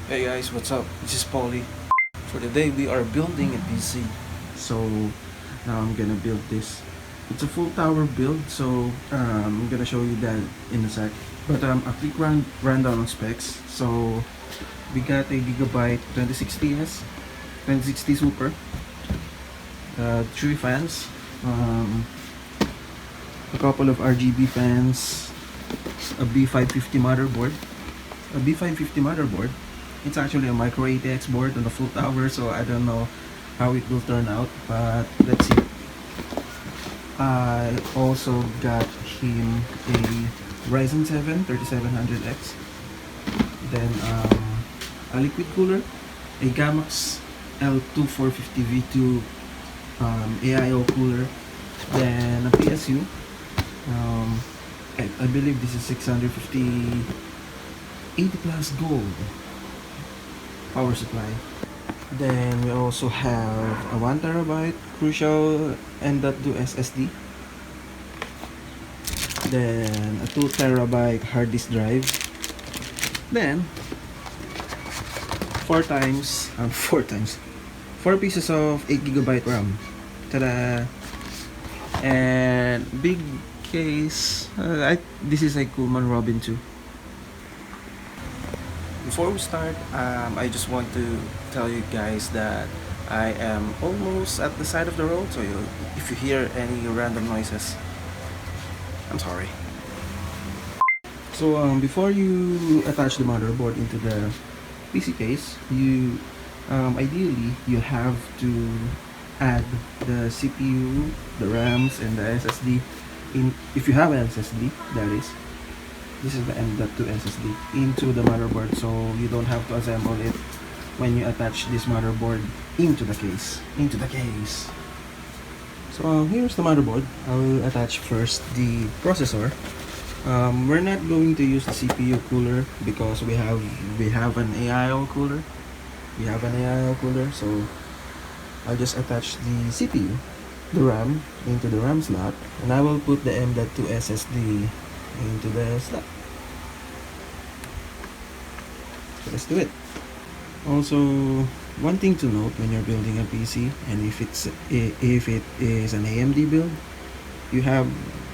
Hey guys, what's up? This is Polly. For today, we are building a PC. So now I'm gonna build this. It's a full tower build, so I'm gonna show you that in a sec. But a quick rundown on specs. So we got a Gigabyte 2060s, 2060 Super, 3 fans, a couple of RGB fans, a B550 motherboard. A B550 motherboard. It's actually a micro ATX board on the full tower, so I don't know how it will turn out, but let's see. I also got him a Ryzen 7 3700X, then a liquid cooler, a gammaxx L2450 V2 AIO cooler, then a PSU. I believe this is 650 80 plus gold power supply. Then we also have a 1TB Crucial M.2 SSD. Then a 2TB hard disk drive. Then 4 pieces of 8GB RAM. Ta-da! And big case. This is a Coolman Robin 2. Before we start, I just want to tell you guys that I am almost at the side of the road, so if you hear any random noises, I'm sorry. So before you attach the motherboard into the PC case, you ideally you have to add the CPU, the RAMs, and the SSD in. If you have an SSD, that is. This is the M.2 SSD into the motherboard, so you don't have to assemble it when you attach this motherboard into the case. So here's the motherboard. I will attach first the processor. We're not going to use the CPU cooler because we have an AIO cooler. So I'll just attach the CPU, the RAM into the RAM slot, and I will put the M.2 SSD into the slot. So let's do it. Also, one thing to note when you're building a PC, and if it is an AMD build, you have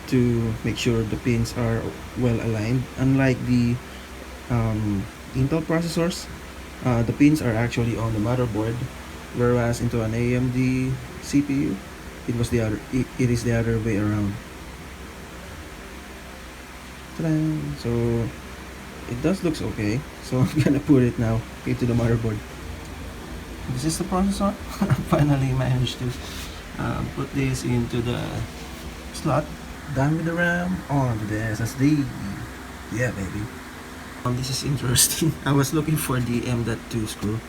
to make sure the pins are well aligned. Unlike the Intel processors, the pins are actually on the motherboard, whereas into an AMD CPU, it is the other way around. So it does looks okay, so I'm gonna put it now into the motherboard. This is the processor. Finally managed to put this into the slot. Done with the RAM, on to the SSD. Yeah, baby. This is interesting. I was looking for the M.2 screw,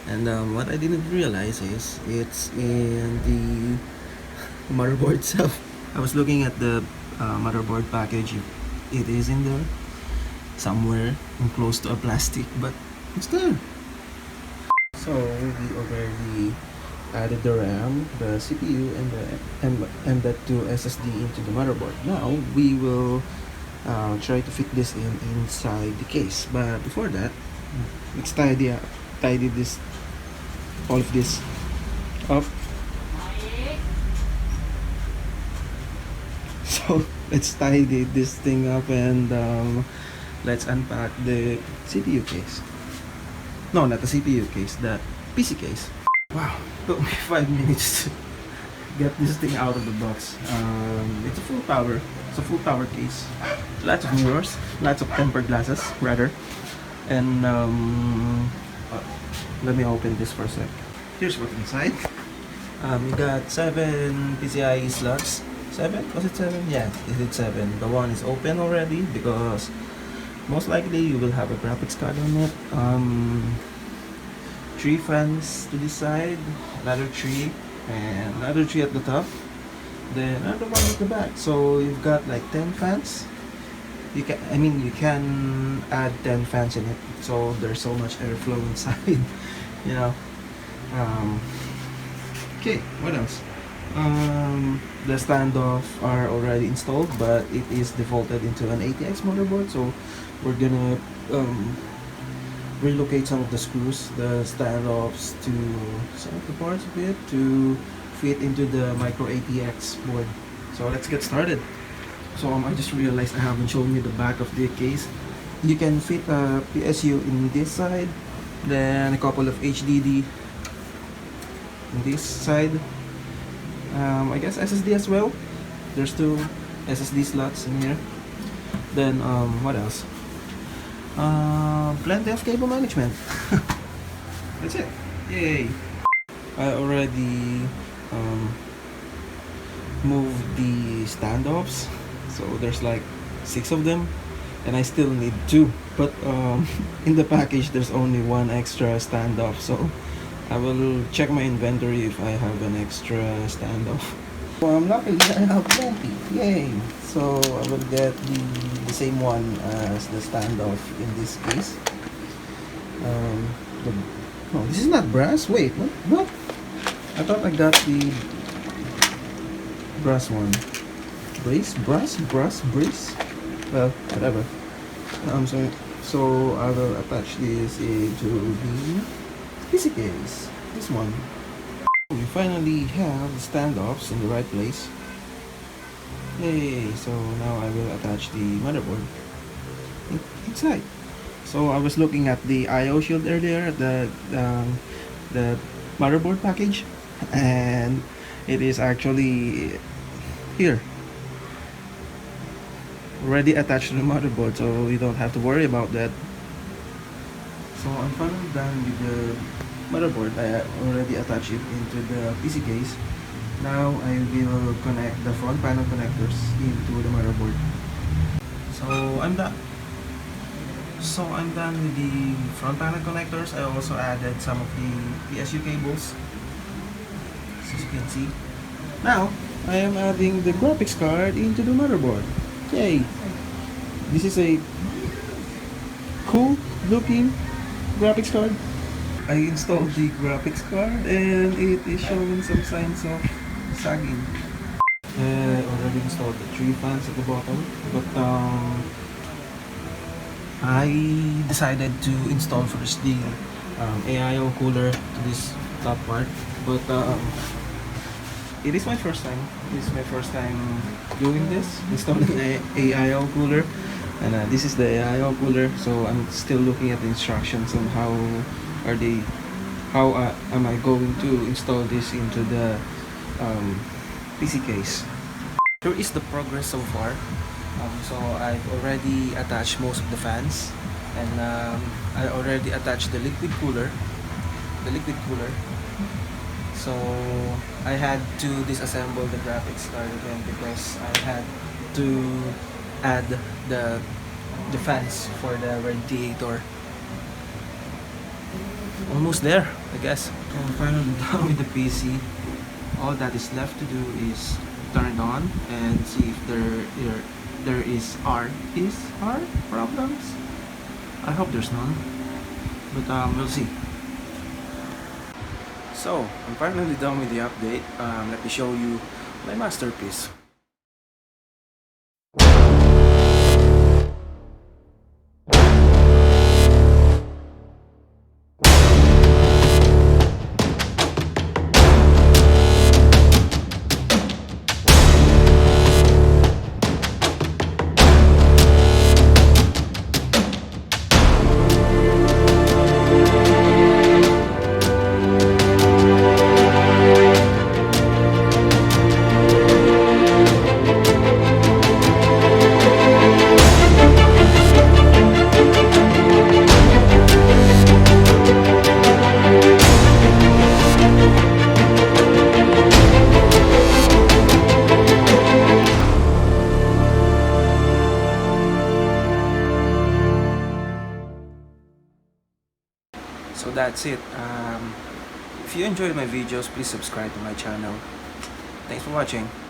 and what I didn't realize is it's in the motherboard itself. I was looking at the motherboard package. It is in there somewhere close to a plastic, but it's there. So we already added the RAM, the CPU, and the M.2 SSD into the motherboard. Now we will try to fit this inside the case, but before that, let's tidy all of this up. So let's tidy this thing up, and let's unpack the CPU case. No, not the CPU case, the PC case. Wow, took me 5 minutes to get this thing out of the box. It's a full tower case. Lots of mirrors, lots of tempered glasses rather, and let me open this for a sec. Here's what's inside. We got 7 PCIe slots. 7? Was it 7? Yeah, it's 7. The one is open already because most likely you will have a graphics card on it. 3 fans to this side, another 3, and another 3 at the top, then another one at the back. So you've got like 10 fans. You can add 10 fans in it, so there's so much airflow inside. you know. Okay, what else? The standoff are already installed, but it is defaulted into an ATX motherboard, so we're gonna relocate some of the screws, the standoffs, to some of the parts of it to fit into the micro ATX board. So let's get started. So I just realized I haven't shown you the back of the case. You can fit a PSU in this side, then a couple of HDD in this side. I guess SSD as well. There's two SSD slots in here. Then what else? Plenty of cable management. That's it. Yay! I already moved the standoffs, so there's like 6 of them, and I still need 2. But in the package, there's only 1 extra standoff, so I will check my inventory if I have an extra standoff. Well, luckily I have plenty. Yay! So I will get the same one as the standoff in this case. Oh, this is not brass. Wait, what? I thought I got the brass one. Brace? Well, whatever. So I will attach this into the PC case. This one. We finally have the standoffs in the right place. Yay! So now I will attach the motherboard inside. So I was looking at the I/O shield earlier, the motherboard package, and it is actually here, already attached to the motherboard, so you don't have to worry about that. So I'm finally done with the motherboard. I already attached it into the PC case. Now I will connect the front panel connectors into the motherboard. So I'm done. With the front panel connectors. I also added some of the PSU cables, as you can see. Now I am adding the graphics card into the motherboard. Yay! This is a cool looking graphics card. I installed the graphics card and it is showing some signs of sagging. I already installed the 3 fans at the bottom, but I decided to install first the AIO cooler to this top part. But it is my first time. Doing this, installing the AIO cooler, and this is the AIO cooler. So I'm still looking at the instructions on how am I going to install this into the PC case. Here is the progress so far. So I've already attached most of the fans, and I already attached the liquid cooler. So I had to disassemble the graphics card again because I had to add the fans for the radiator. Almost there, I guess. So I'm finally done with the PC. All that is left to do is turn it on and see if there is R problems. I hope there's none, but we'll see. So I'm finally done with the update. Let me show you my masterpiece. So that's it. If you enjoyed my videos, please subscribe to my channel. Thanks for watching.